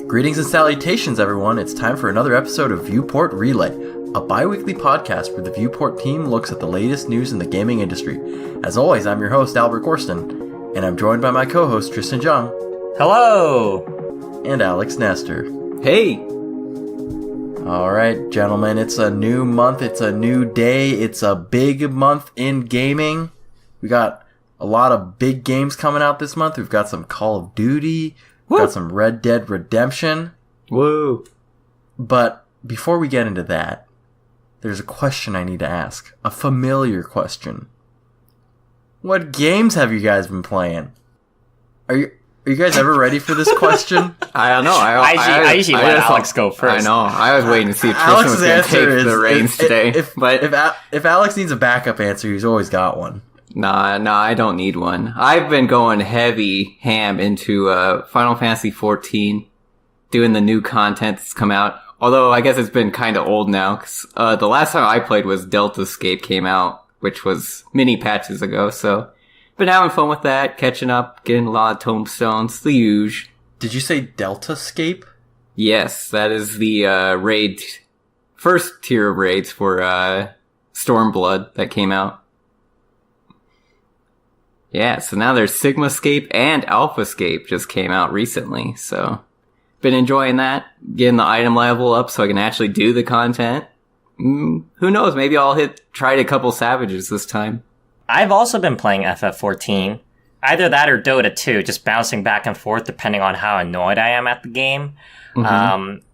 Greetings and salutations, everyone. It's time for another episode of Viewport Relay, a bi-weekly podcast where the Viewport team looks at the latest news in the gaming industry. As always, I'm your host, Albert Gorston, and I'm joined by my co-host, Tristan Jung. Hello! And Alex Nestor. Hey! Alright, gentlemen, it's a new month, it's a new day, it's a big month in gaming. We got a lot of big games coming out this month. We've got some Call of Duty, we've got some Red Dead Redemption. Woo! But before we get into that, there's a question I need to ask. A familiar question. What games have you guys been playing? Are you guys ever ready for this question? I don't know. I usually let Alex go first. I know. I was waiting to see if Tristan was going to take the reins today. If Alex needs a backup answer, he's always got one. Nah, I don't need one. I've been going heavy ham into Final Fantasy 14, doing the new content that's come out. Although I guess it's been kind of old now, because the last time I played was Delta Escape came out, which was mini patches ago, so been having fun with that, catching up, getting a lot of tombstones, the huge. Did you say Delta Escape? Yes, that is the raid, first tier of raids for Stormblood that came out. Yeah, so now there's Sigma Escape and Alpha Escape just came out recently, so been enjoying that, getting the item level up so I can actually do the content. Who knows, maybe I'll try a couple Savages this time. I've also been playing FF14. Either that or Dota 2, just bouncing back and forth depending on how annoyed I am at the game. Mm-hmm.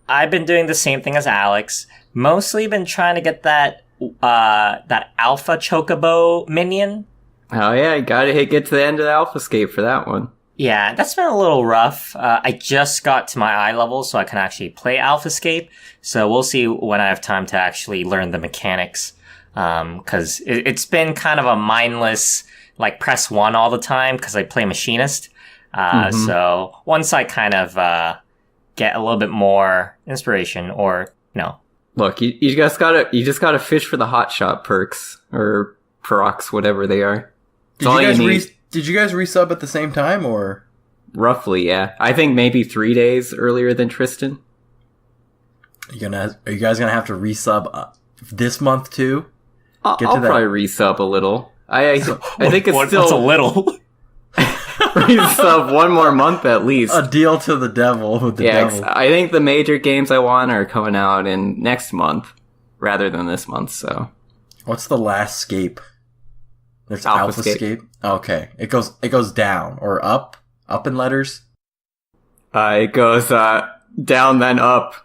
I've been doing the same thing as Alex. Mostly been trying to get that Alpha Chocobo minion. Oh yeah, you gotta get to the end of the Alpha Escape for that one. Yeah, that's been a little rough. I just got to my eye level so I can actually play Alpha Escape. So we'll see when I have time to actually learn the mechanics. Cause it's been kind of a mindless, like press 1 all the time cause I play Machinist. So once I kind of, get a little bit more inspiration or, Look, you just gotta fish for the hotshot perks or procs, whatever they are. Did you guys resub at the same time or? Roughly, yeah. I think maybe 3 days earlier than Tristan. Are you guys gonna have to resub this month too? I'll probably resub a little. I think it's still what's a little. Resub one more month at least. A deal to the devil with the devil. I think the major games I want are coming out in next month rather than this month. So, what's the last scape? There's Alpha Escape. Okay, it goes down or up in letters. It goes down then up.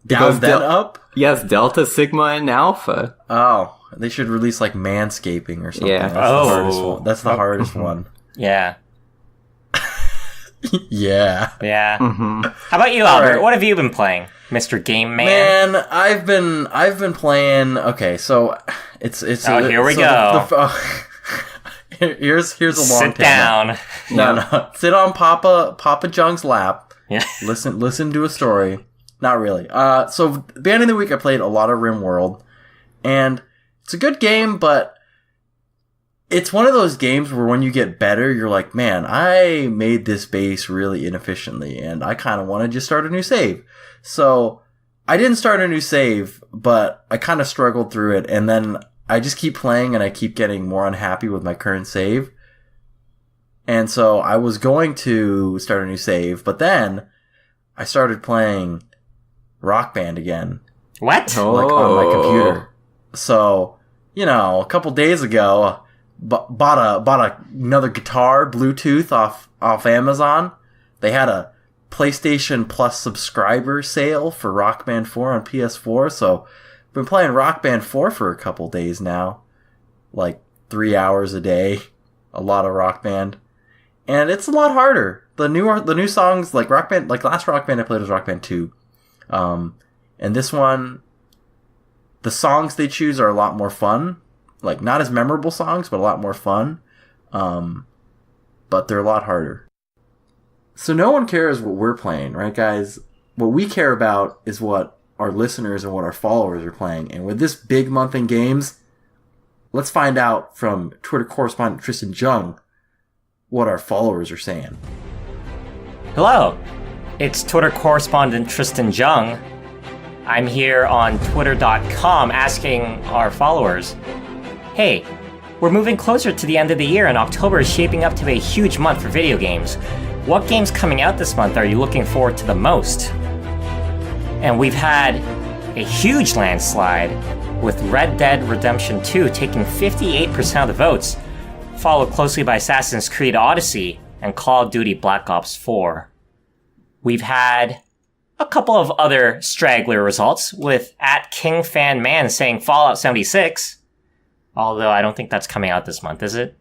Down then up. Yes, Delta, Sigma, and Alpha. Oh, they should release like manscaping or something. Yeah. That's the hardest one. That's the hardest one. Yeah. Yeah. Mm-hmm. How about you, Albert? Right. What have you been playing, Mr. Game Man? Man, I've been playing. Okay, so it's. Here we go. Here's a long. Sit down. No. Sit on Papa Jung's lap. Yeah. Listen to a story. Not really. So beginning of the week, I played a lot of RimWorld, and it's a good game, but it's one of those games where when you get better, you're like, man, I made this base really inefficiently, and I kind of want to just start a new save. So I didn't start a new save, but I kind of struggled through it, and then I just keep playing, and I keep getting more unhappy with my current save. And so I was going to start a new save, but then I started playing Rock Band again. What? Like on my computer. So, a couple days ago, bought another guitar, Bluetooth off Amazon. They had a PlayStation Plus subscriber sale for Rock Band 4 on PS4, so I've been playing Rock Band 4 for a couple days now. Like 3 hours a day. A lot of Rock Band. And it's a lot harder. The new songs, like Rock Band, like last Rock Band I played was Rock Band 2. And this one, the songs they choose are a lot more fun. Like, not as memorable songs, but a lot more fun. But they're a lot harder. So no one cares what we're playing, right, guys? What we care about is what our listeners and what our followers are playing. And with this big month in games, let's find out from Twitter correspondent Tristan Jung what our followers are saying. Hello. It's Twitter correspondent Tristan Jung. I'm here on Twitter.com asking our followers, hey, we're moving closer to the end of the year and October is shaping up to be a huge month for video games. What games coming out this month are you looking forward to the most? And we've had a huge landslide with Red Dead Redemption 2 taking 58% of the votes, followed closely by Assassin's Creed Odyssey and Call of Duty Black Ops 4. We've had a couple of other straggler results, with @KingFanMan saying Fallout 76, although I don't think that's coming out this month, is it?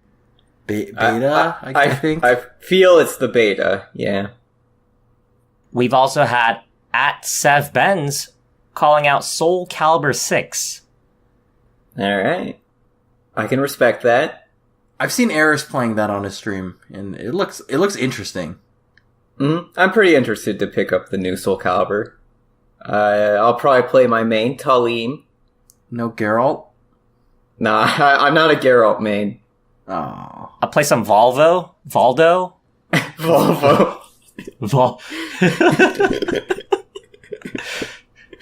Beta, I think? I feel it's the beta, yeah. We've also had @SevBenz calling out Soul Calibur 6. Alright. I can respect that. I've seen Eris playing that on his stream, and it looks interesting. I'm pretty interested to pick up the new Soul Calibur. I'll probably play my main, Talim. No Geralt? Nah, I'm not a Geralt main. Oh. I'll play some Valdo. Volvo.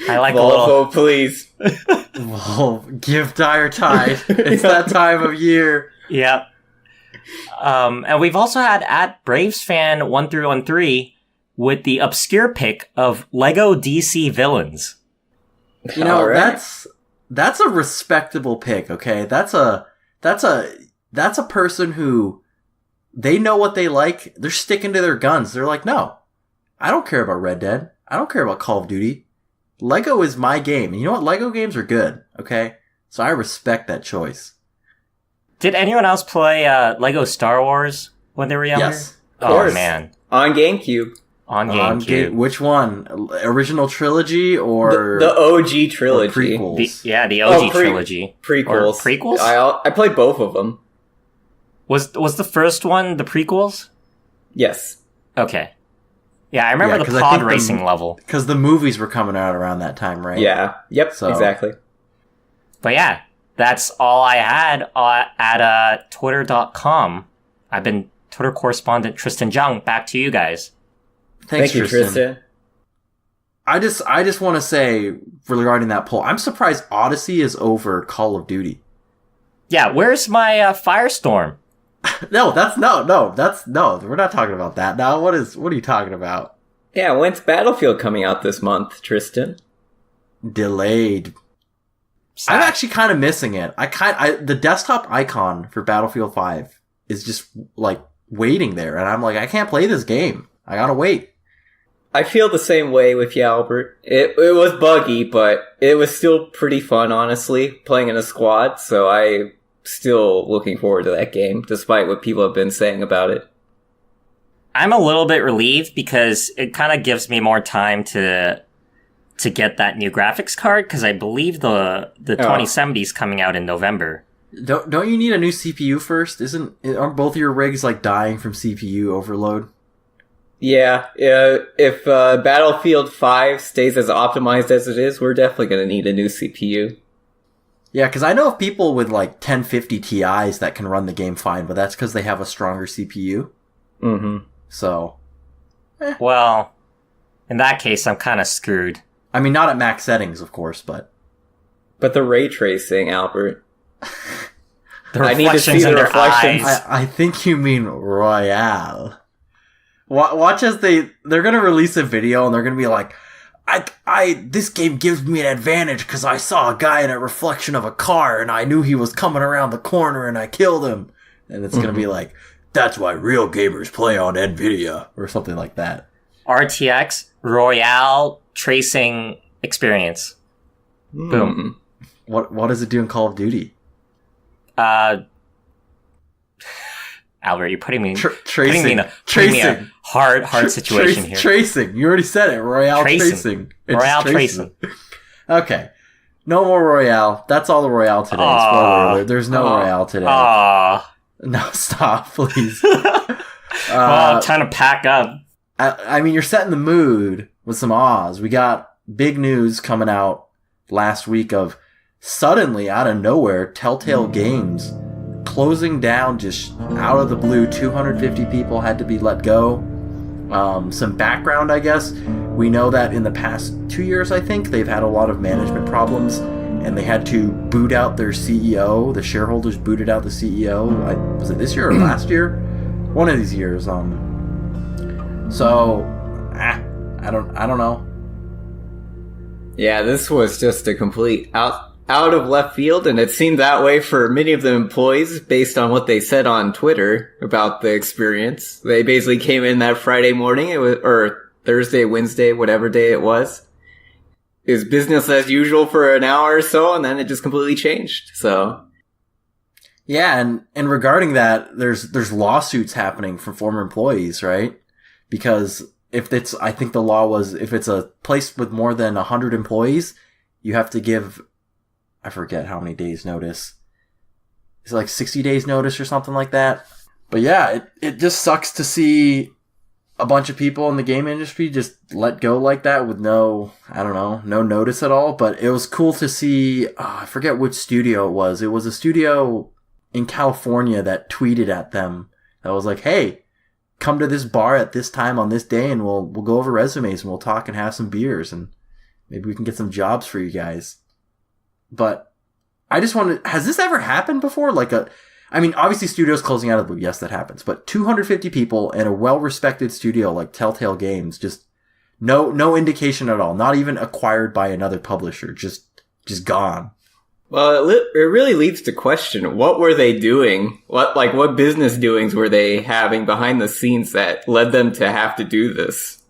I like Volvo, please. Well, give Dire Tide. It's that time of year. Yep. And we've also had @BravesFan1313 with the obscure pick of Lego DC villains. You know, right. that's a respectable pick, okay? That's a person who, they know what they like. They're sticking to their guns. They're like, no, I don't care about Red Dead. I don't care about Call of Duty. Lego is my game. And you know what? Lego games are good, okay? So I respect that choice. Did anyone else play Lego Star Wars when they were younger? Yes. Of course. Oh, man. On GameCube. On GameCube. Which one? Original trilogy or The OG trilogy. or prequels? The OG trilogy. Prequels. Or prequels? I played both of them. Was the first one the prequels? Yes. Okay. Yeah, I remember 'cause the I pod think racing level. Because the movies were coming out around that time, right? Yeah. Yep, So- exactly. But yeah, that's all I had at Twitter.com. I've been Twitter correspondent Tristan Jung. Back to you guys. Thanks, Thank you, Tristan. I just want to say regarding that poll, I'm surprised Odyssey is over Call of Duty. Yeah, where's my Firestorm? No, we're not talking about that now. What are you talking about? Yeah, when's Battlefield coming out this month, Tristan? Delayed. Sad. I'm actually kind of missing it. The desktop icon for Battlefield 5 is just like waiting there, and I'm like, I can't play this game. I gotta wait. I feel the same way with you, Albert. It was buggy, but it was still pretty fun, honestly, playing in a squad, so I'm still looking forward to that game, despite what people have been saying about it. I'm a little bit relieved because it kind of gives me more time to get that new graphics card, because I believe the 2070 is coming out in November. Don't you need a new CPU first? Aren't both your rigs like dying from CPU overload? Yeah, if Battlefield 5 stays as optimized as it is, we're definitely going to need a new CPU. Yeah, because I know of people with like 1050 Ti's that can run the game fine, but that's because they have a stronger CPU. Mm-hmm. So, Well, in that case, I'm kind of screwed. I mean, not at max settings, of course, but But the ray tracing, Albert. The I need to reflections see in the their reflections. eyes. I think you mean Royale. Watch as they're gonna release a video and they're gonna be like, this game gives me an advantage because I saw a guy in a reflection of a car and I knew he was coming around the corner and I killed him. And it's gonna be like, that's why real gamers play on Nvidia or something like that. RTX Royale tracing experience. Boom. What does it do in Call of Duty? Albert, you're putting me, Tracing. putting me in a hard situation here. Tracing. You already said it. Royale tracing. It's Royale tracing. Okay. No more Royale. That's all the Royale today. Spoiler alert. There's no Royale today. No, stop, please. Well, I'm trying to pack up. I mean, you're setting the mood with some Oz. We got big news coming out last week of suddenly, out of nowhere, Telltale Games closing down just out of the blue. 250 people had to be let go. some background, I guess. We know that in the past 2 years, I think, they've had a lot of management problems, and they had to boot out their CEO. The shareholders booted out the CEO. Was it this year or last year? One of these years. I don't know. Yeah, this was just a complete out of left field, and it seemed that way for many of the employees based on what they said on Twitter about the experience. They basically came in that Friday morning, or Thursday, Wednesday, whatever day it was. It was business as usual for an hour or so, and then it just completely changed. So, yeah, and regarding that, there's lawsuits happening from former employees, right? Because I think the law was, if it's a place with more than 100 employees, you have to give, I forget how many days notice. Is it like 60 days notice or something like that? But yeah, it just sucks to see a bunch of people in the game industry just let go like that with no notice at all. But it was cool to see, I forget which studio it was. It was a studio in California that tweeted at them that was like, hey, come to this bar at this time on this day and we'll go over resumes and we'll talk and have some beers and maybe we can get some jobs for you guys. But I just wanted, has this ever happened before? Obviously studios closing out of the blue, yes, that happens. But 250 people in a well-respected studio like Telltale Games, just no indication at all. Not even acquired by another publisher, just gone. Well, it really leads to question, what were they doing? What business doings were they having behind the scenes that led them to have to do this?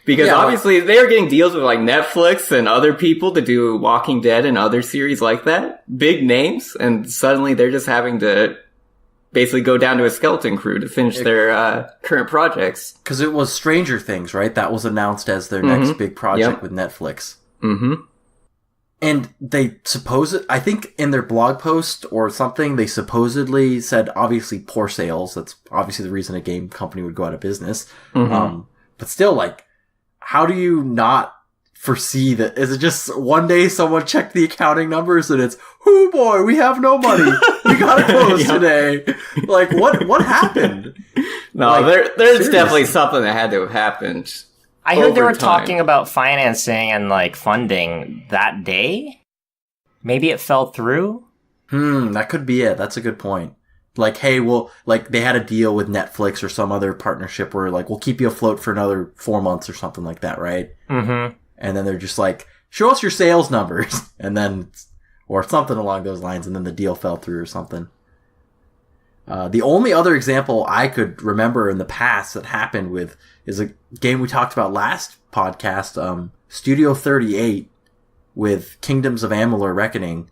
Because obviously they were getting deals with like Netflix and other people to do Walking Dead and other series like that. Big names. And suddenly they're just having to basically go down to a skeleton crew to finish their current projects. Because it was Stranger Things, right? That was announced as their next big project with Netflix. Mm-hmm. And they I think in their blog post or something, they supposedly said, obviously, poor sales. That's obviously the reason a game company would go out of business. Mm-hmm. But still, how do you not foresee that? Is it just one day someone checked the accounting numbers and it's, oh boy, we have no money. We gotta close today. What happened? No, there's seriously. Definitely something that had to have happened. I heard they were talking about financing and funding that day. Maybe it fell through. That could be it. That's a good point. Hey, they had a deal with Netflix or some other partnership where we'll keep you afloat for another 4 months or something like that, right? Mm-hmm. And then they're just show us your sales numbers, and then, or something along those lines, and then the deal fell through or something. The only other example I could remember in the past that happened with is a game we talked about last podcast, Studio 38 with Kingdoms of Amalur Reckoning.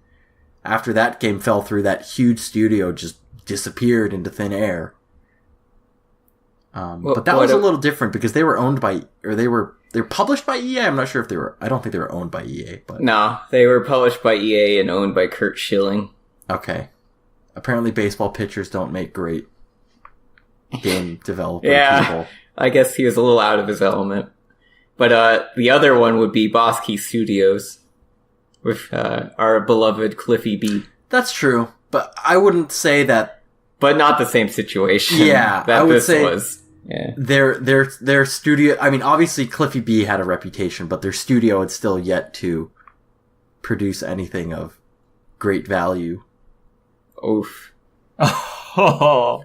After that game fell through, that huge studio just disappeared into thin air. But that was a little different because they were owned by, or they were published by EA. I'm not sure if I don't think they were owned by EA, but. No, they were published by EA and owned by Kurt Schilling. Okay. Apparently baseball pitchers don't make great game developer people. I guess he was a little out of his element. But, the other one would be Boss Key Studios with, our beloved Cliffy B. That's true. But I wouldn't say that. But not the same situation. Yeah, that I would this say was. Yeah. Their studio. I mean, obviously Cliffy B had a reputation, but their studio had still yet to produce anything of great value. Oof. Oh.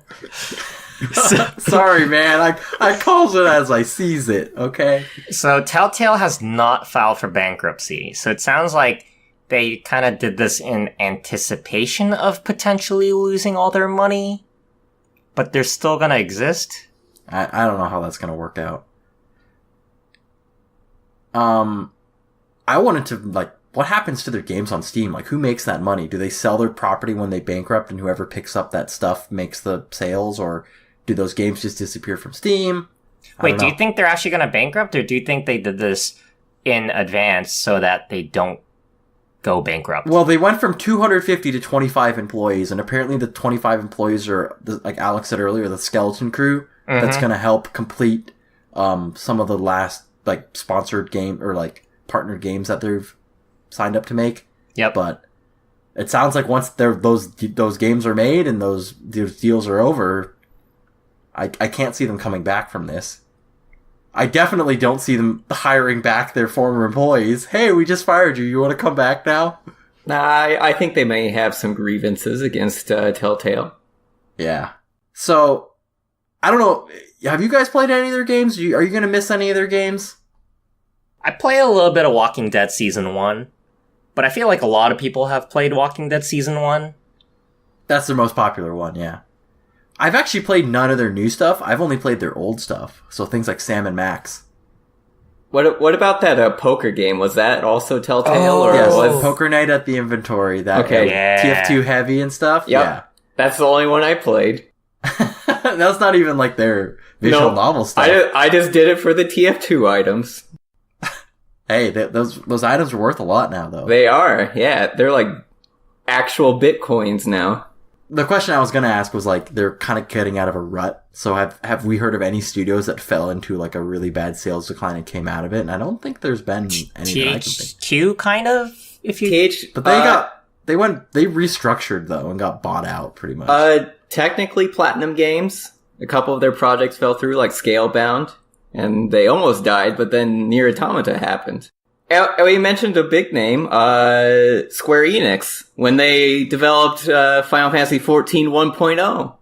Sorry, man. I calls it as I sees it. Okay. So Telltale has not filed for bankruptcy. So it sounds like they kind of did this in anticipation of potentially losing all their money, but they're still going to exist. I don't know how that's going to work out. I wanted to, what happens to their games on Steam? Who makes that money? Do they sell their property when they bankrupt and whoever picks up that stuff makes the sales, or do those games just disappear from Steam? Wait, do you think they're actually going to bankrupt, or do you think they did this in advance so that they don't go bankrupt? Well, they went from 250 to 25 employees, and apparently the 25 employees are, like Alex said earlier, the skeleton crew that's going to help complete some of the last sponsored game or partnered games that they've signed up to make. Yep. But it sounds like once those games are made and those deals are over, I can't see them coming back from this. I definitely don't see them hiring back their former employees. Hey, we just fired you. You want to come back now? Nah, I think they may have some grievances against Telltale. Yeah. So, I don't know. Have you guys played any of their games? Are you going to miss any of their games? I play a little bit of Walking Dead Season 1, but I feel like a lot of people have played Walking Dead Season 1. That's their most popular one, yeah. I've actually played none of their new stuff. I've only played their old stuff. So things like Sam and Max. What about that poker game? Was that also Telltale? Oh, or yes, was Poker Night at the Inventory. That Okay. Yeah. TF2 heavy and stuff. Yep. Yeah. That's the only one I played. That's not even like their visual novel stuff. I just did it for the TF2 items. Hey, those items are worth a lot now, though. They are, yeah. They're like actual bitcoins now. The question I was going to ask was like, they're kind of getting out of a rut. So have we heard of any studios that fell into like a really bad sales decline and came out of it? And I don't think there's been any that I can think. THQ kind of, if you... But they restructured though and got bought out pretty much. Technically Platinum Games, a couple of their projects fell through, like Scalebound, and they almost died, but then Nier Automata happened. We mentioned a big name, Square Enix, when they developed Final Fantasy XIV 1.0.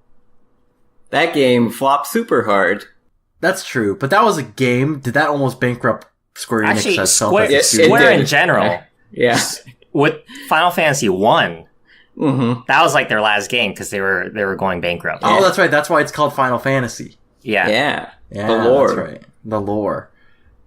That game flopped super hard. That's true, but that was a game. Did that almost bankrupt Square Enix Actually, as self as a studio? Square in general. Yeah. With Final Fantasy 1, Mm-hmm. that was like their last game because they were going bankrupt. Oh, that's right. That's why it's called Final Fantasy. Yeah. Yeah, The lore. That's right. The lore.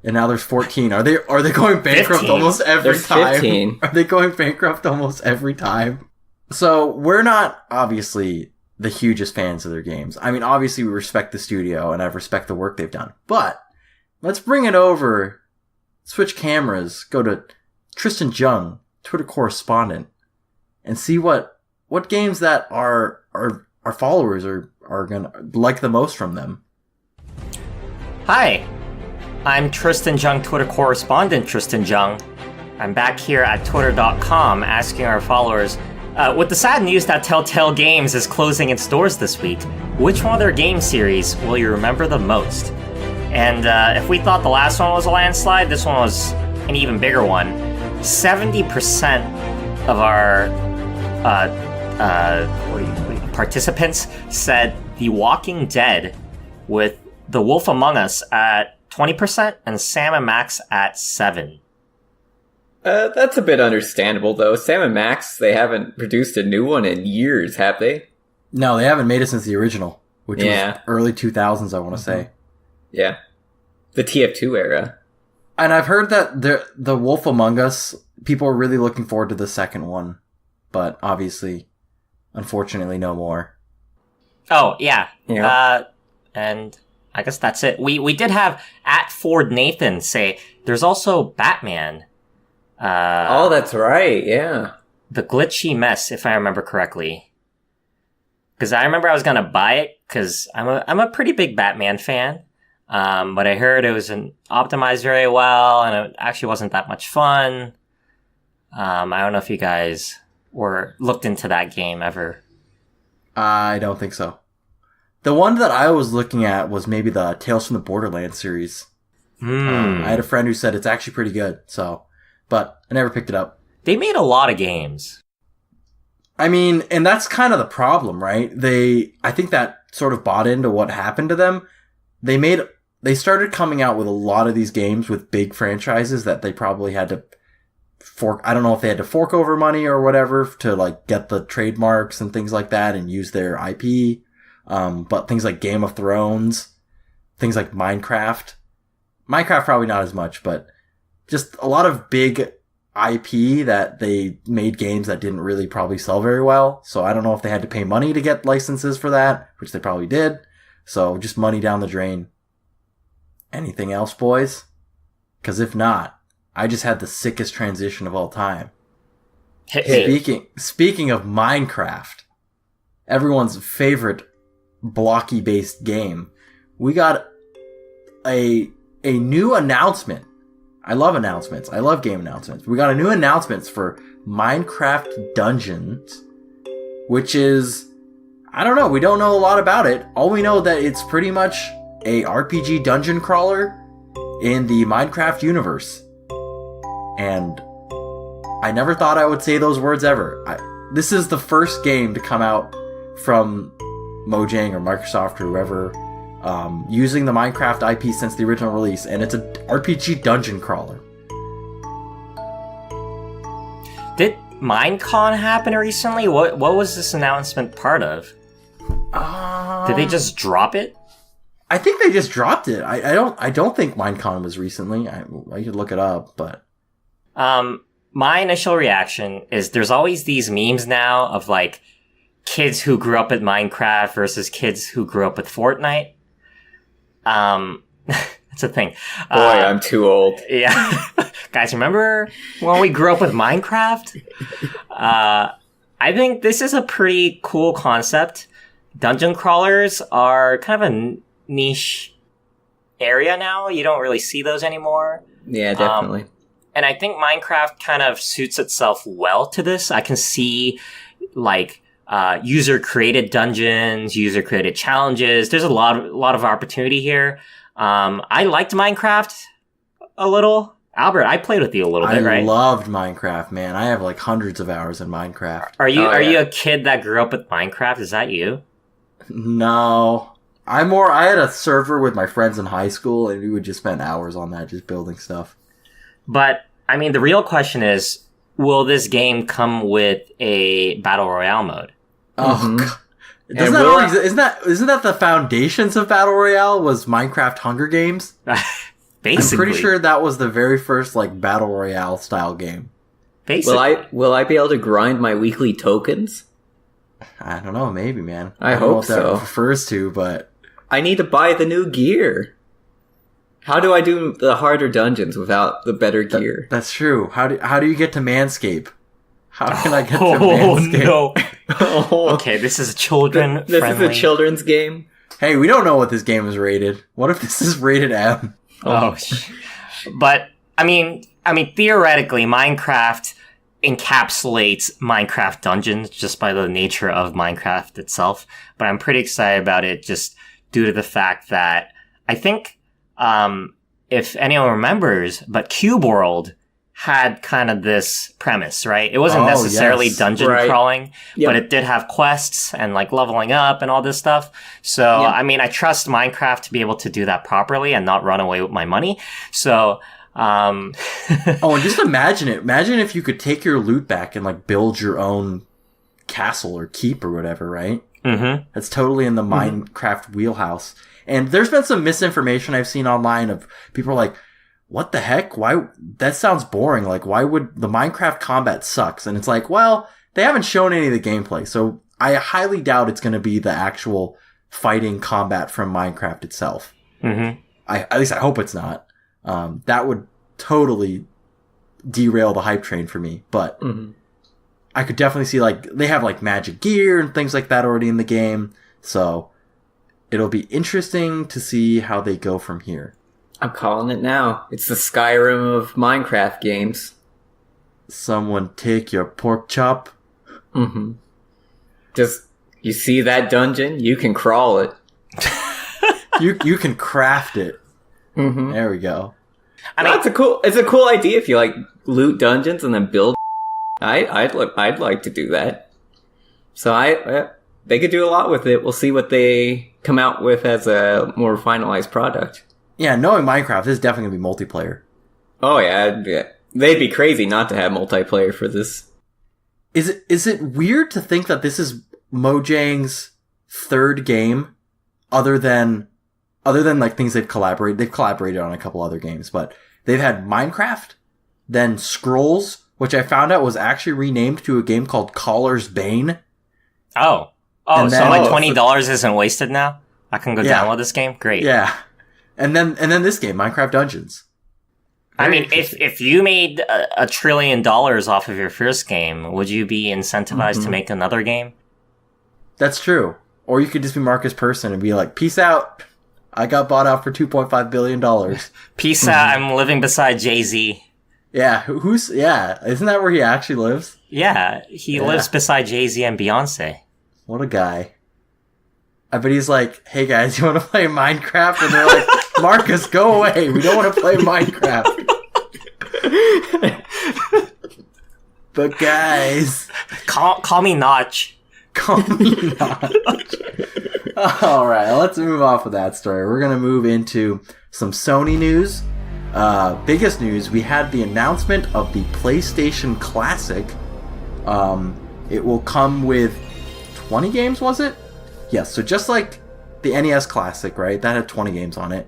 And now there's 14. Are they going bankrupt 15. almost every There's time? 15. Are they going bankrupt almost every time? So we're not obviously the hugest fans of their games. I mean, obviously we respect the studio and I respect the work they've done. But let's bring it over. Switch cameras. Go to Tristan Jung, Twitter correspondent, and see what games that our followers are gonna like the most from them. Hi, I'm Tristan Jung, Twitter correspondent Tristan Jung. I'm back here at twitter.com asking our followers, with the sad news that Telltale Games is closing its doors this week, which one of their game series will you remember the most? And if we thought the last one was a landslide, this one was an even bigger one. 70% of our participants said The Walking Dead, with The Wolf Among Us at 20% and Sam and Max at 7%. That's a bit understandable, though. Sam & Max, they haven't produced a new one in years, have they? No, they haven't made it since the original, which Yeah. was early 2000s, I want to say. Yeah. The TF2 era. And I've heard that the Wolf Among Us, people are really looking forward to the second one. But obviously, unfortunately, no more. Oh, yeah. Yeah. And I guess that's it. We did have at Ford Nathan say there's also Batman. Oh, that's right, yeah. The Glitchy Mess, if I remember correctly. Because I remember I was gonna buy it because I'm a pretty big Batman fan. But I heard it was optimized very well and it actually wasn't that much fun. I don't know if you guys looked into that game ever. I don't think so. The one that I was looking at was maybe the Tales from the Borderlands series. I had a friend who said it's actually pretty good, but I never picked it up. They made a lot of games. I mean, and that's kind of the problem, right? I think that sort of bought into what happened to them. They started coming out with a lot of these games with big franchises that they probably had to I don't know if they had to fork over money or whatever to like get the trademarks and things like that and use their IP. But things like Game of Thrones, things like Minecraft probably not as much, but just a lot of big IP that they made games that didn't really probably sell very well. So I don't know if they had to pay money to get licenses for that, which they probably did. So just money down the drain. Anything else, boys? Because if not, I just had the sickest transition of all time. Speaking of Minecraft, everyone's favorite blocky-based game, we got a new announcement. I love announcements. I love game announcements. We got a new announcement for Minecraft Dungeons, which is, I don't know, we don't know a lot about it. All we know that it's pretty much a RPG dungeon crawler in the Minecraft universe. And I never thought I would say those words ever. This is the first game to come out from Mojang or Microsoft or whoever using the Minecraft IP since the original release, and it's an RPG dungeon crawler. Did Minecon happen recently? What was this announcement part of? Did they just drop it? I think they just dropped it. I don't think Minecon was recently. I could look it up, but my initial reaction is there's always these memes now of like kids who grew up with Minecraft versus kids who grew up with Fortnite. It's a thing. Boy, I'm too old. Yeah. Guys, remember when we grew up with Minecraft? I think this is a pretty cool concept. Dungeon crawlers are kind of a niche area now. You don't really see those anymore. Yeah, definitely. And I think Minecraft kind of suits itself well to this. I can see like user-created dungeons, user-created challenges. There's a lot of opportunity here. I liked Minecraft a little. Albert, I played with you a little bit, right? I loved Minecraft, man. I have like hundreds of hours in Minecraft. Are you a kid that grew up with Minecraft? Is that you? No. I had a server with my friends in high school, and we would just spend hours on that, just building stuff. But, I mean, the real question is, will this game come with a Battle Royale mode? Oh, isn't that the foundations of Battle Royale, was Minecraft Hunger Games? Basically. I'm pretty sure that was the very first, like, Battle Royale style game. Basically. Will I be able to grind my weekly tokens? I don't know, maybe, man. I don't know hope what that so. refers to, but I need to buy the new gear. How do I do the harder dungeons without the better gear? That's true. How do you get to Manscape? How can I get to Manscape? No. Okay, this is children This friendly. is a children's game. Hey, we don't know what this game is rated. What if this is rated M? But I mean, theoretically, Minecraft encapsulates Minecraft dungeons just by the nature of Minecraft itself. But I'm pretty excited about it just due to the fact that I think, if anyone remembers, but Cube World had kind of this premise, right? It wasn't necessarily dungeon crawling, but it did have quests and like leveling up and all this stuff. So, I mean, I trust Minecraft to be able to do that properly and not run away with my money. So, and just imagine it. Imagine if you could take your loot back and like build your own castle or keep or whatever, right? Mm-hmm. That's totally in the Minecraft wheelhouse. And there's been some misinformation I've seen online of people like, what the heck? Why? That sounds boring. Like, why would the Minecraft combat sucks? And it's like, well, they haven't shown any of the gameplay. So I highly doubt it's going to be the actual fighting combat from Minecraft itself. Mm-hmm. At least I hope it's not. That would totally derail the hype train for me. But I could definitely see, like, they have, like, magic gear and things like that already in the game. So it'll be interesting to see how they go from here. I'm calling it now. It's the Skyrim of Minecraft games. Someone take your pork chop. Mm-hmm. Just, you see that dungeon? You can crawl it. You can craft it. Mm-hmm. There we go. I mean, it's a cool idea if you like loot dungeons and then build. I'd like to do that. So they could do a lot with it. We'll see what they come out with as a more finalized product. Yeah, knowing Minecraft, this is definitely gonna be multiplayer. Oh yeah. They'd be crazy not to have multiplayer for this. Is it weird to think that this is Mojang's third game, other than like things they've collaborated on a couple other games, but they've had Minecraft, then Scrolls, which I found out was actually renamed to a game called Caller's Bane. So my $20 isn't wasted now? I can go download this game? Great. Yeah. And then this game, Minecraft Dungeons. I mean, if you made $1 trillion off of your first game, would you be incentivized to make another game? That's true. Or you could just be Marcus Persson and be like, peace out. I got bought out for $2.5 billion. Peace out. I'm living beside Jay-Z. Yeah. Isn't that where he actually lives? Yeah. He lives beside Jay-Z and Beyonce. What a guy. I bet he's like, hey guys, you want to play Minecraft? And they're like, Marcus, go away. We don't want to play Minecraft. But guys, call me Notch. call me Notch. All right, let's move off of that story. We're gonna move into some Sony news. Biggest news: we had the announcement of the PlayStation Classic. It will come with 20 games, was it? Yes, so just like the NES Classic, right? That had 20 games on it.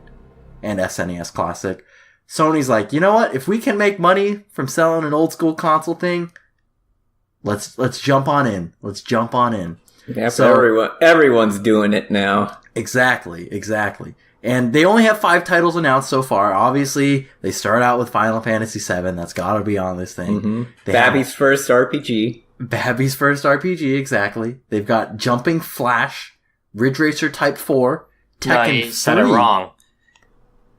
And SNES Classic. Sony's like, you know what? If we can make money from selling an old school console thing, let's jump on in. Let's jump on in. Yeah, so everyone's doing it now. Exactly. And they only have 5 titles announced so far. Obviously, they start out with Final Fantasy VII. That's got to be on this thing. Mm-hmm. Babby's first RPG. Babby's first RPG, exactly. They've got Jumping Flash, Ridge Racer Type 4, Tekken 3. You said it wrong.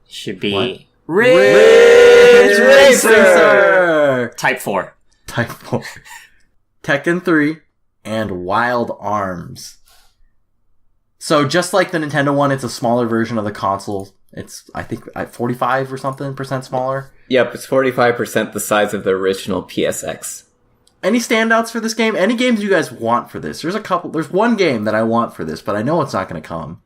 Should be What? Ridge Racer! Type 4. Type 4. Tekken 3, and Wild Arms. So just like the Nintendo one, it's a smaller version of the console. It's, I think, 45 or something % smaller. Yep, it's 45% the size of the original PSX. Any standouts for this game? Any games you guys want for this? There's one game that I want for this, but I know it's not going to come.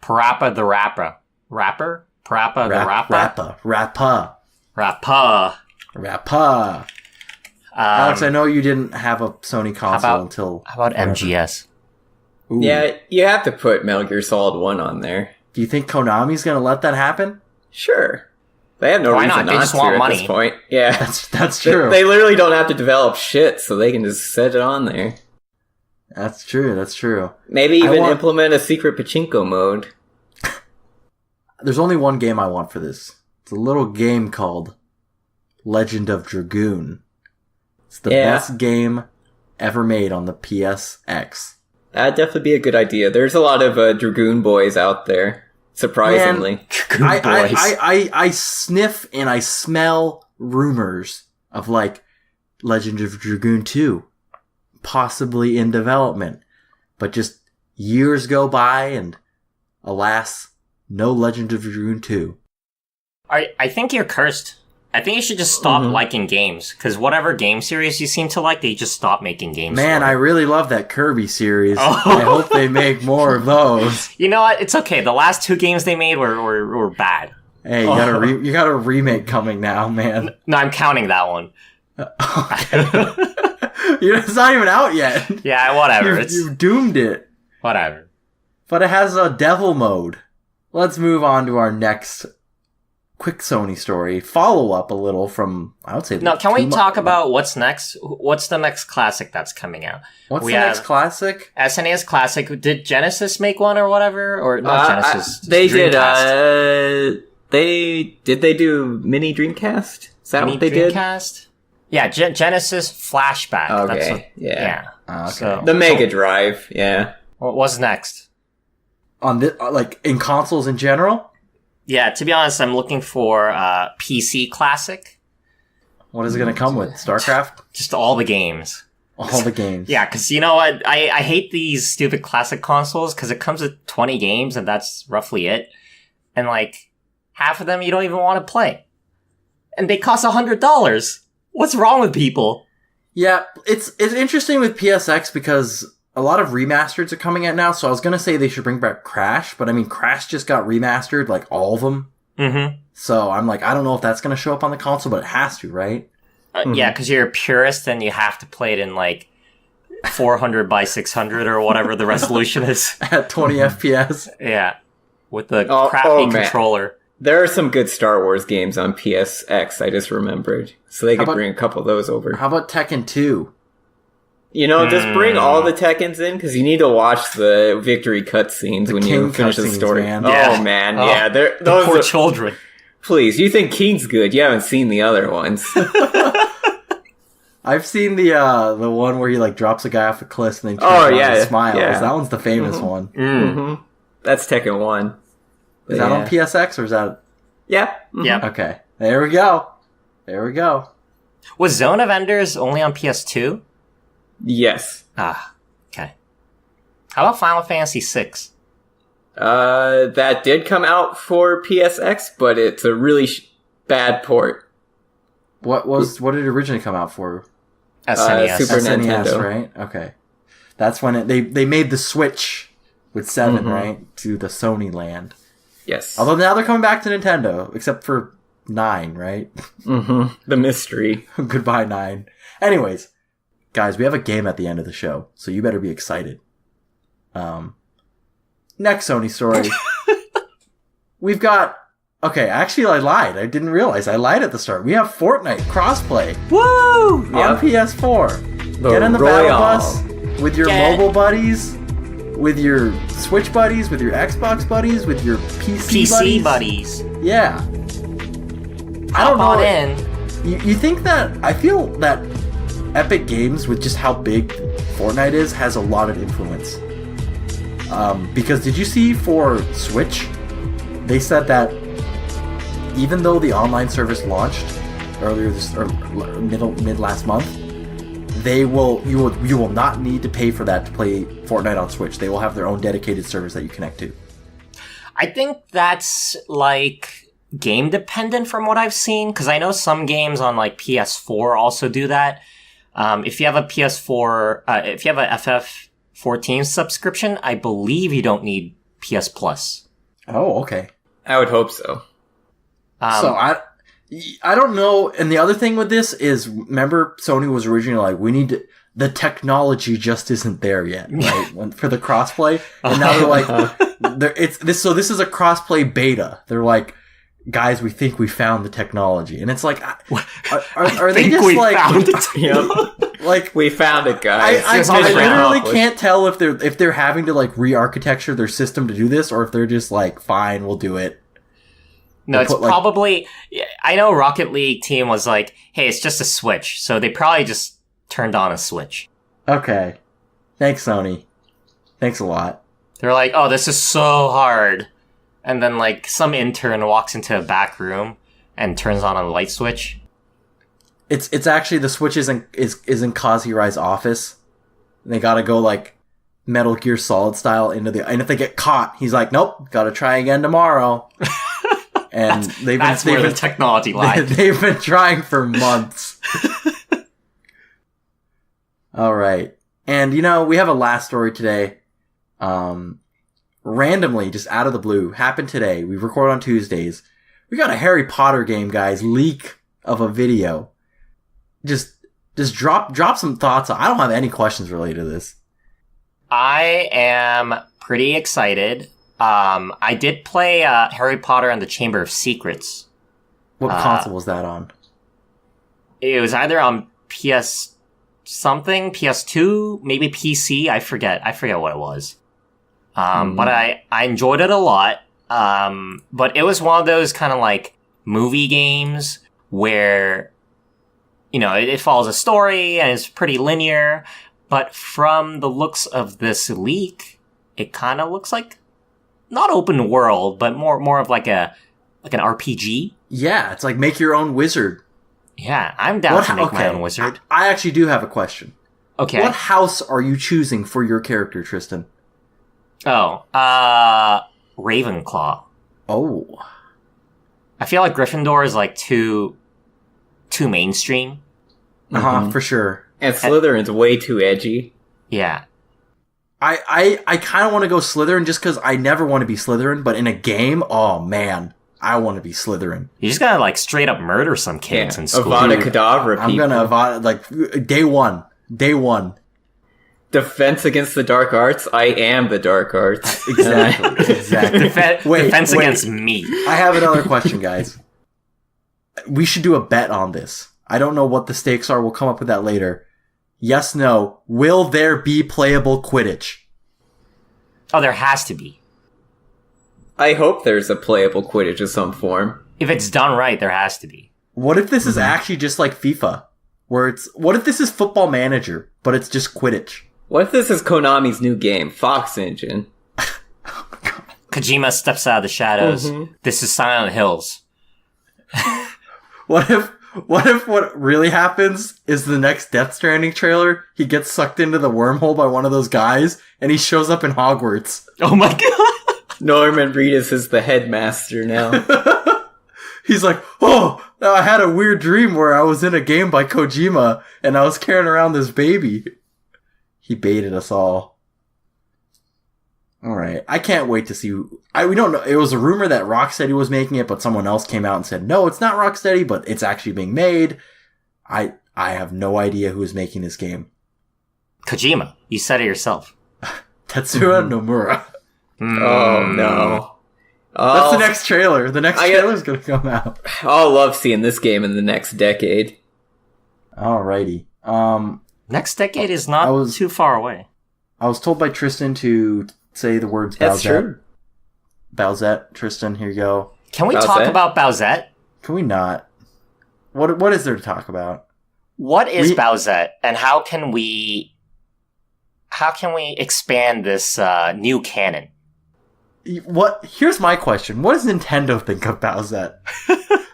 Parappa the Rapper. Rapper? Parappa the Rapper? Rappa. Alex, I know you didn't have a Sony console until... How about MGS? Ooh. Yeah, you have to put Metal Gear Solid 1 on there. Do you think Konami's going to let that happen? Sure. They have no Why reason not? They just to want at money. this point. Yeah. That's true. They literally don't have to develop shit, so they can just set it on there. That's true. Maybe even implement a secret pachinko mode. There's only one game I want for this. It's a little game called Legend of Dragoon. It's the best game ever made on the PSX. That'd definitely be a good idea. There's a lot of Dragoon boys out there. Surprisingly. Man, I sniff and I smell rumors of like Legend of Dragoon 2 possibly in development. But just years go by and alas, no Legend of Dragoon 2. I think you're cursed. I think you should just stop liking games, because whatever game series you seem to like, they just stop making games. Man, I really love that Kirby series. I hope they make more of those. You know what? It's okay. The last 2 games they made were bad. Hey, you got a remake coming now, man. No, I'm counting that one. It's not even out yet. Yeah, whatever. You've doomed it. Whatever. But it has a devil mode. Let's move on to our next quick Sony story. Follow up a little from, I would say... No, can we talk about what's next? What's the next classic that's coming out? What's the next classic? SNES Classic. Did Genesis make one or whatever? Or not Genesis? They Dreamcast. Did they do Mini Dreamcast? Is that what they Dreamcast? Did? Yeah, Genesis Flashback. Okay, yeah. Okay. So, the Mega Drive, yeah. What's next? On this, like, in consoles in general? Yeah, to be honest, I'm looking for PC Classic. What is it going to come with? StarCraft? Just all the games. All the games. Yeah, because you know what? I hate these stupid classic consoles because it comes with 20 games and that's roughly it. And like, half of them you don't even want to play. And they cost $100. What's wrong with people? Yeah, it's interesting with PSX because a lot of remasters are coming out now, so I was going to say they should bring back Crash, but I mean, Crash just got remastered, like all of them. Mm-hmm. So I'm like, I don't know if that's going to show up on the console, but it has to, right? Yeah, because you're a purist and you have to play it in like 400 by 600 or whatever the resolution is. At 20 FPS. Yeah, with the crappy controller. There are some good Star Wars games on PSX, I just remembered. So they could bring a couple of those over. How about Tekken 2? You know, just bring all the Tekkens in, because you need to watch the victory cutscenes when you finish the story. Man. Oh, man, yeah. Those poor children. Please, you think King's good, you haven't seen the other ones. I've seen the one where he like drops a guy off a cliff and then turns around and smiles. Yeah. That one's the famous one. Mm-hmm. That's Tekken 1. Is that on PSX or is that... Yeah. Yeah. Okay. There we go. Was Zone of Enders only on PS2? Yes. Okay. How about Final Fantasy VI? That did come out for PSX, but it's a really bad port. What did it originally come out for? SNES. Super SNES, Nintendo. right? Okay. That's when they made the switch with 7, right? To the Sony land. Yes. Although now they're coming back to Nintendo, except for 9, right? The mystery. Goodbye, 9. Anyways, guys, we have a game at the end of the show, so you better be excited. Next Sony story. We've got... Okay, actually I lied. I didn't realize. I lied at the start. We have Fortnite crossplay. Woo! On PS4. Get in the Royale. battle bus with your mobile buddies, with your Switch buddies, with your Xbox buddies, with your PC buddies. Yeah. I don't Hop know. on in. You think that... I feel that Epic Games, with just how big Fortnite is, has a lot of influence. Because did you see for Switch, they said that even though the online service launched earlier mid last month, you will not need to pay for that to play Fortnite on Switch. They will have their own dedicated servers that you connect to. I think that's like game dependent from what I've seen, because I know some games on like PS4 also do that. If you have a PS4, if you have a FF14 subscription, I believe you don't need PS Plus. Oh, okay. I would hope so. So I don't know. And the other thing with this is, remember, Sony was originally like, we need to, the technology just isn't there yet, right? For the crossplay, and now they're like, this is a crossplay beta. They're like, guys, we think we found the technology, and it's like, are they just like, like we found it, guys? I literally can't tell if they're having to like re-architecture their system to do this, or if they're just like, fine, we'll do it. No, it's probably... I know Rocket League team was like, hey, it's just a Switch. So they probably just turned on a Switch. Okay. Thanks, Sony. Thanks a lot. They're like, oh, this is so hard. And then, like, some intern walks into a back room and turns on a light switch. It's actually, the Switch is in Kazi Rai's office. They gotta go, like, Metal Gear Solid style and if they get caught, he's like, nope, gotta try again tomorrow. And that's where the technology lies. They've been trying for months. All right. And, we have a last story today. Randomly, just out of the blue, happened today. We record on Tuesdays. We got a Harry Potter game, guys, leak of a video. Just drop some thoughts. I don't have any questions related to this. I am pretty excited. I did play Harry Potter and the Chamber of Secrets. What console was that on? It was either on PS something, PS2, maybe PC. I forget what it was. But I enjoyed it a lot. But it was one of those kind of like movie games where, it follows a story and it's pretty linear. But from the looks of this leak, it kind of looks like not open world, but more of like an RPG. Yeah, it's like make your own wizard. Yeah, I'm down to make my own wizard. I actually do have a question. Okay. What house are you choosing for your character, Tristan? Oh, Ravenclaw. Oh. I feel like Gryffindor is like too mainstream. For sure. And Slytherin's way too edgy. Yeah. I kind of want to go Slytherin just because I never want to be Slytherin, but in a game, oh man, I want to be Slytherin. You just gotta like straight up murder some kids in school. Avada Kedavra I'm people. gonna Avada, like, day one. Defense against the dark arts. I am the dark arts. Exactly. Defense against me. I have another question, guys. We should do a bet on this. I don't know what the stakes are. We'll come up with that later. Yes, no. Will there be playable Quidditch? Oh, there has to be. I hope there's a playable Quidditch of some form. If it's done right, there has to be. What if this is actually just like FIFA? What if this is Football Manager, but it's just Quidditch? What if this is Konami's new game, Fox Engine? Kojima steps out of the shadows. This is Silent Hills. What if what really happens is the next Death Stranding trailer, he gets sucked into the wormhole by one of those guys, and he shows up in Hogwarts? Oh my god! Norman Reedus is the headmaster now. He's like, oh, I had a weird dream where I was in a game by Kojima and I was carrying around this baby. He baited us all. All right. I can't wait to see. We don't know. It was a rumor that Rocksteady was making it, but someone else came out and said, no, it's not Rocksteady, but it's actually being made. I have no idea who is making this game. Kojima. You said it yourself. Tetsuya Nomura. Oh, no. That's the next trailer. The next trailer's going to come out. I'll love seeing this game in the next decade. Alrighty. Next decade is not too far away. I was told by Tristan to say the words That's Bowsette. true. Bowsette, Tristan, here you go. Can we Bowsette? talk about Bowsette? Can we not? What is there to talk about? What is Bowsette, and how can we expand this new canon? Here's my question. What does Nintendo think of Bowsette?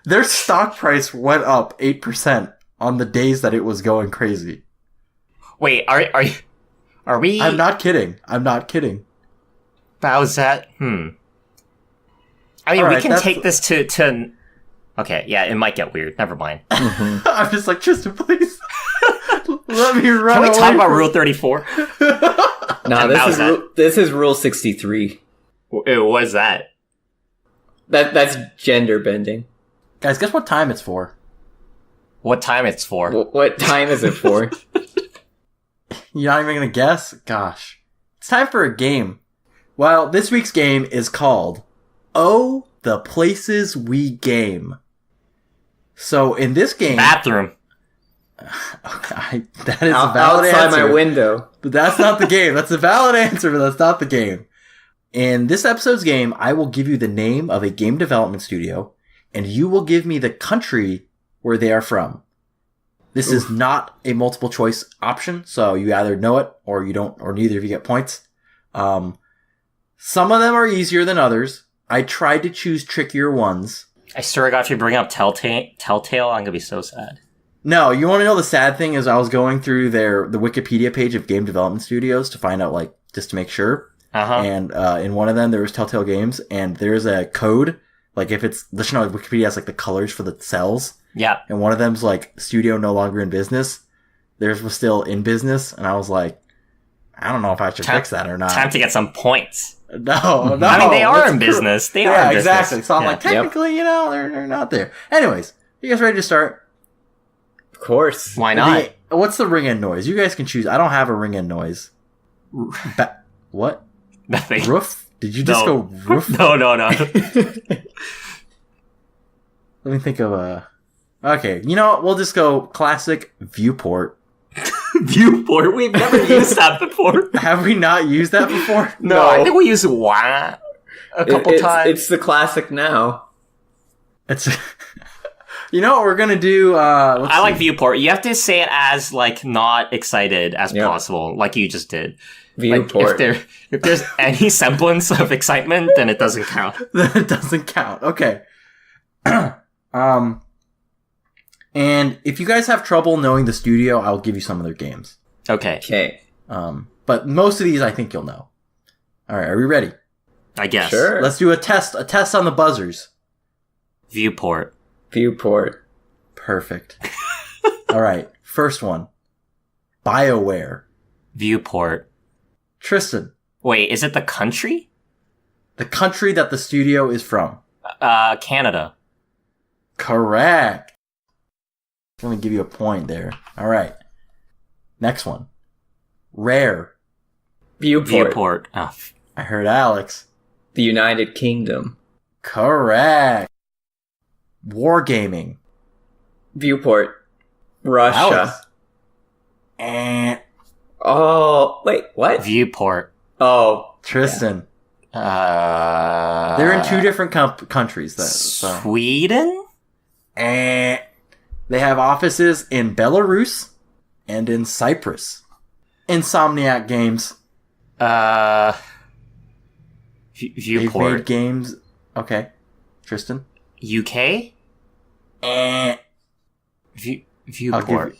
Their stock price went up 8% on the days that it was going crazy. Wait, are we? I'm not kidding. Bowsette? I mean, we can take this to... Okay, yeah, it might get weird. Never mind. I'm just like, Tristan, please. Let me run Can we away talk about from- Rule 34? No, this is Rule 63. What is that? That's gender bending. Guys, guess what time it's for? What time it's for? What time is it for? You're not even going to guess? Gosh. It's time for a game. Well, this week's game is called Oh, the Places We Game. So, in this game... Bathroom. Okay, that is a valid outside answer. my window. But that's not the game. That's a valid answer, but that's not the game. In this episode's game, I will give you the name of a game development studio, and you will give me the country where they are from. This is not a multiple choice option, so you either know it or you don't, or neither of you get points. Some of them are easier than others. I tried to choose trickier ones. I swear to God, if you bring up Telltale, I'm gonna be so sad. No, you want to know the sad thing is I was going through the Wikipedia page of game development studios to find out, like, just to make sure. And in one of them, there was Telltale Games, and there's a code. Like, if it's, you know, Wikipedia has, like, the colors for the cells. Yeah. And one of them's, like, studio no longer in business. Theirs was still in business, and I was like, I don't know if I should fix that or not. Time to get some points. No. I mean, they are in business. They are in business. Yeah, exactly. So I'm like, technically, you know, they're not there. Anyways, you guys ready to start? Of course. Why not? What's the ring end noise? You guys can choose. I don't have a ring end noise. What? Nothing. Roof? Did you just go roof? No. Let me think of a... Okay, you know what? We'll just go classic viewport. Viewport? We've never used that before. Have we not used that before? No, I think we used wah a couple times. It's the classic now. It's... You know what we're gonna do? I like viewport. You have to say it as, like, not excited as possible, like you just did. Viewport. Like, if there's any semblance of excitement, then it doesn't count. Then it doesn't count. Okay. And if you guys have trouble knowing the studio, I'll give you some of their games. Okay. But most of these I think you'll know. All right, are we ready? I guess. Sure. Let's do a test on the buzzers. Viewport. Perfect. All right, first one. BioWare. Viewport. Tristan. Wait, is it the country? The country that the studio is from. Canada. Correct. Let me give you a point there. All right. Next one. Rare. Viewport. Oh. I heard Alex. The United Kingdom. Correct. Wargaming. Viewport. Russia. Alex. Oh, wait, what? Viewport. Oh. Tristan. They're in two different countries, though. So. Sweden? They have offices in Belarus and in Cyprus. Insomniac Games. Viewport. They've made games. Okay. Tristan. UK? Viewport.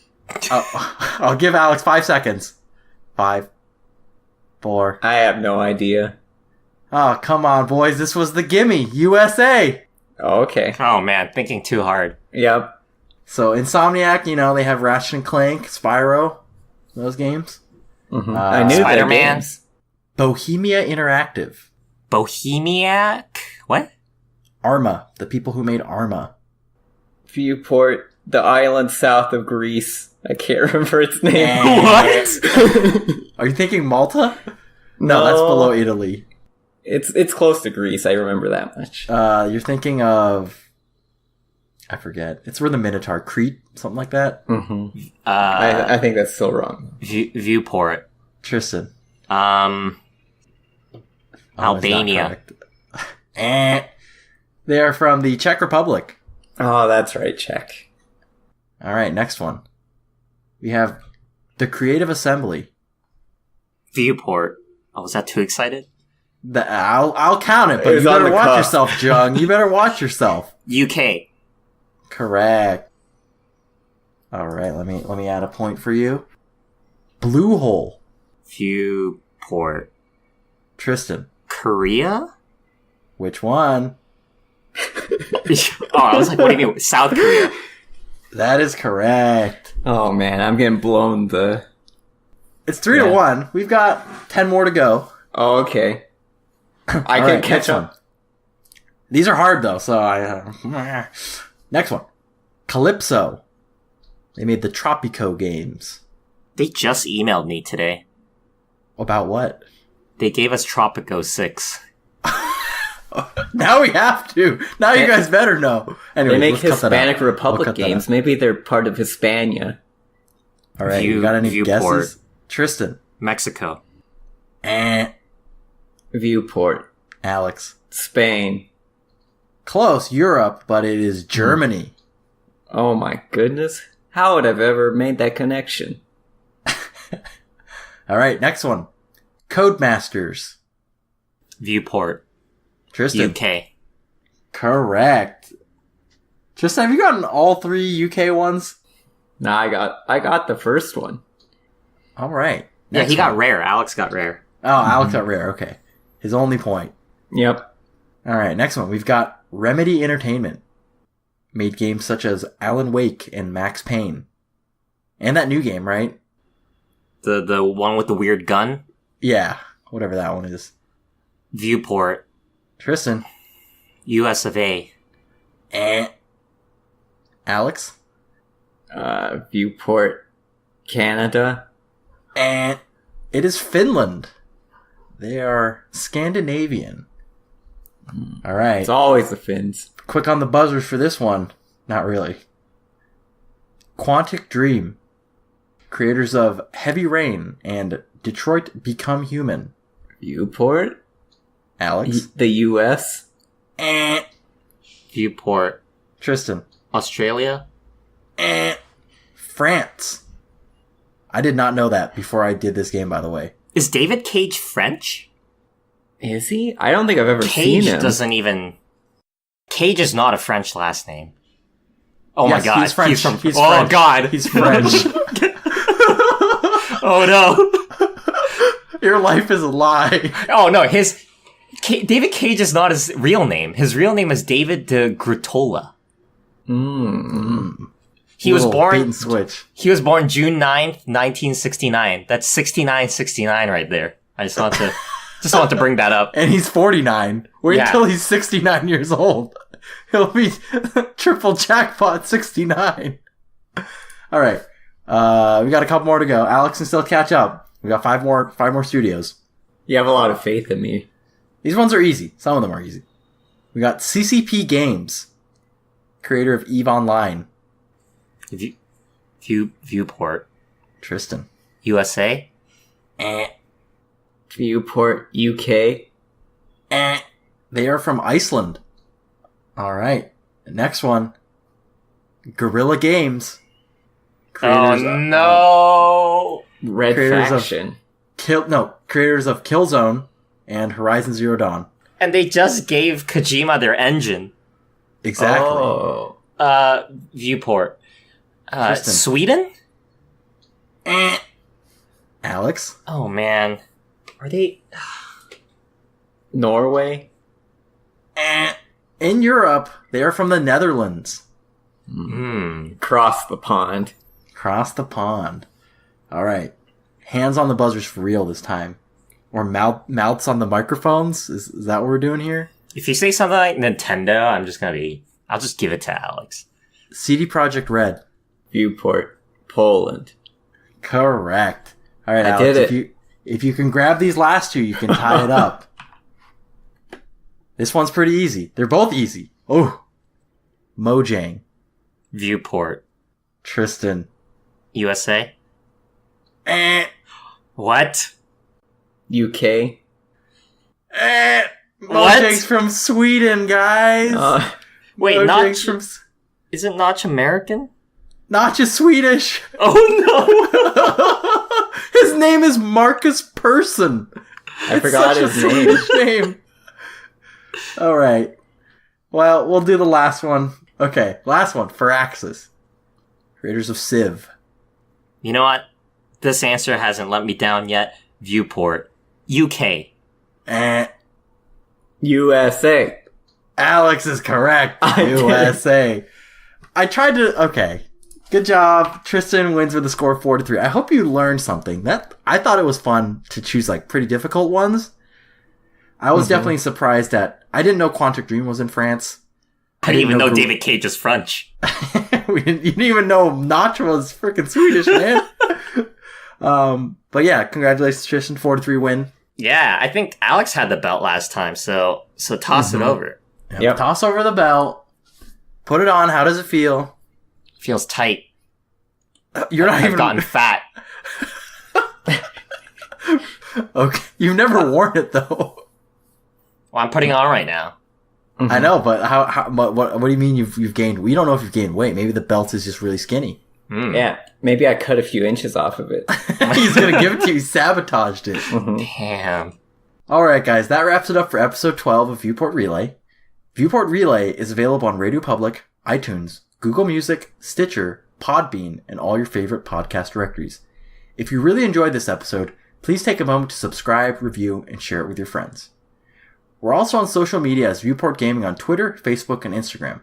I'll give Alex 5 seconds. 5, 4. I have no idea. Oh, come on, boys. This was the gimme. USA. Oh, okay. Oh man, thinking too hard. Yep. So Insomniac, they have Ratchet and Clank, Spyro, those games. Mm-hmm. I knew Spider-Man. games. Bohemia Interactive. Bohemiac? What? Arma, the people who made Arma. Viewport, the island south of Greece. I can't remember its name. What? Are you thinking Malta? No, that's below Italy. It's close to Greece. I remember that much. You're thinking of... I forget. It's where the Minotaur, Crete, something like that. Mm-hmm. I think that's still wrong. Viewport. Tristan. Albania. They are from the Czech Republic. Oh, that's right, Czech. All right, next one. We have the Creative Assembly. Viewport. Oh, was that too excited? I'll count it, but you better watch yourself, Jung. You better watch yourself. UK. Correct. All right, let me add a point for you. Blue Hole. Viewport. Tristan. Korea? Which one? I was like, what do you mean? South Korea. That is correct. Oh man, I'm getting blown the... It's 3-1. We've got 10 more to go. Oh, okay. I can catch up. These are hard though, so I... Next one. Calypso. They made the Tropico games. They just emailed me today. About what? They gave us Tropico 6. Now we have to. Now you guys better know. Anyways, they make Hispanic Republic games. Maybe they're part of Hispania. All right, you got any guesses? Tristan. Mexico. Viewport. Alex. Spain. Close, Europe, but it is Germany. Oh my goodness. How would I have ever made that connection? All right, next one. Codemasters. Viewport. Tristan. UK. Correct. Tristan, have you gotten all 3 UK ones? No, I got the first one. All right. Yeah, he got rare. Alex got rare. Oh, Alex got rare. Okay. His only point. Yep. All right, next one. We've got Remedy Entertainment. Made games such as Alan Wake and Max Payne. And that new game, right? The one with the weird gun? Yeah, whatever that one is. Viewport. Tristan. US of A. Alex. Viewport. Canada. It is Finland. They are Scandinavian. All right. It's always the Finns. Quick on the buzzers for this one. Not really. Quantic Dream. Creators of Heavy Rain and Detroit Become Human. Viewport. Alex. The US. Viewport. Tristan. Australia. France. I did not know that before I did this game, by the way. Is David Cage French? Is he? I don't think I've ever Cage seen him. doesn't even... Cage is not a French last name. Oh Yes, my god. he's French. He's from... He's oh French. god. He's French. Oh no. Your life is a lie. Oh no, David Cage is not his real name. His real name is David de Grutola. He was born... Bait and switch. He was born June 9th, 1969. That's 6969 right there. I just want to bring that up. And he's 49. Wait until he's 69 years old. He'll be triple jackpot 69. All right. We got a couple more to go. Alex can still catch up. We got five more studios. You have a lot of faith in me. These ones are easy. Some of them are easy. We got CCP Games, creator of EVE Online. Viewport. Tristan. USA. Viewport, UK. They are from Iceland. All right. Next one. Guerrilla Games. Creators no. Red Faction. Creators of Killzone and Horizon Zero Dawn. And they just gave Kojima their engine. Exactly. Oh. Viewport. Sweden? Alex? Oh man. Are they... Norway? In Europe, they are from the Netherlands. Cross the pond. Cross the pond. All right. Hands on the buzzers for real this time. Or mouths on the microphones? Is that what we're doing here? If you say something like Nintendo, I'll just give it to Alex. CD Projekt Red. Viewport, Poland. Correct. All right, I Alex, did it. If you can grab these last two, you can tie it up. This one's pretty easy. They're both easy. Oh. Mojang. Viewport. Tristan. USA. What? UK. Mojang's from Sweden, guys. Wait, Mojang's is it Notch American? Not just Swedish. Oh no! His name is Marcus Persson. I forgot his name. Swedish name. All right. Well, we'll do the last one. Okay, last one. Firaxis. Creators of Civ. You know what? This answer hasn't let me down yet. Viewport. UK. USA. Alex is correct. USA. I tried to... Okay. Good job. Tristan wins with a score of 4-3. I hope you learned something. I thought it was fun to choose like pretty difficult ones. I was definitely surprised that... I didn't know Quantic Dream was in France. I didn't even know David Cage is French. You didn't even know Notch was freaking Swedish, man. But yeah, congratulations, Tristan. 4-3 win. Yeah, I think Alex had the belt last time, so toss it over. Yep. Toss over the belt. Put it on. How does it feel? Feels tight. You're not I've even gotten fat. Okay, you've never worn it though. Well, I'm putting it on right now. I know, but how what do you mean you've gained? We don't know if you've gained weight. Maybe the belt is just really skinny. Yeah, maybe I cut a few inches off of it. He's gonna give it to you. He sabotaged it. Damn. All right, guys, that wraps it up for episode 12 of Viewport Relay. Viewport Relay is available on Radio Public, iTunes, Google Music, Stitcher, Podbean, and all your favorite podcast directories. If you really enjoyed this episode, please take a moment to subscribe, review, and share it with your friends. We're also on social media as Viewport Gaming on Twitter, Facebook, and Instagram.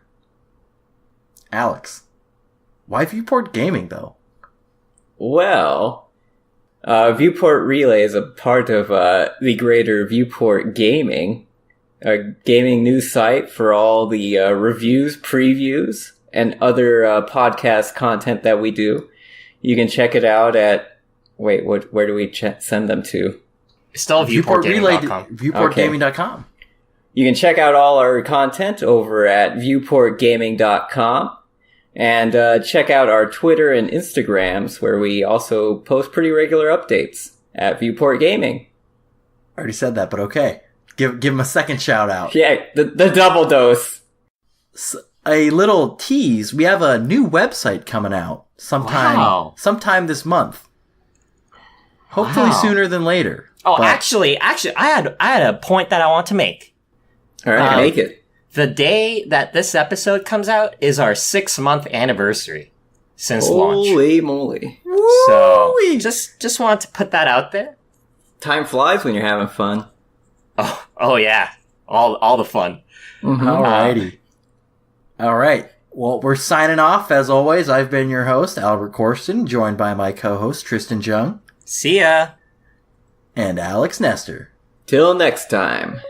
Alex, why Viewport Gaming, though? Well, Viewport Relay is a part of the greater Viewport Gaming, a gaming news site for all the reviews, previews, and other podcast content that we do. You can check it out at... Wait, where do we send them to? Still viewportgaming.com. Viewportgaming.com. You can check out all our content over at viewportgaming.com. And check out our Twitter and Instagrams, where we also post pretty regular updates at Viewport Gaming. I already said that, but okay. Give him a second shout out. Yeah, the double dose. A little tease. We have a new website coming out sometime this month. Hopefully sooner than later. Oh, but actually, I had a point that I want to make. All right, make it. The day that this episode comes out is our 6-month anniversary since launch. Holy moly! So just wanted to put that out there. Time flies when you're having fun. Oh yeah, all the fun. Mm-hmm. Alrighty. All right. Well, we're signing off as always. I've been your host, Albert Corsten, joined by my co-host Tristan Jung. See ya. And Alex Nestor. Till next time.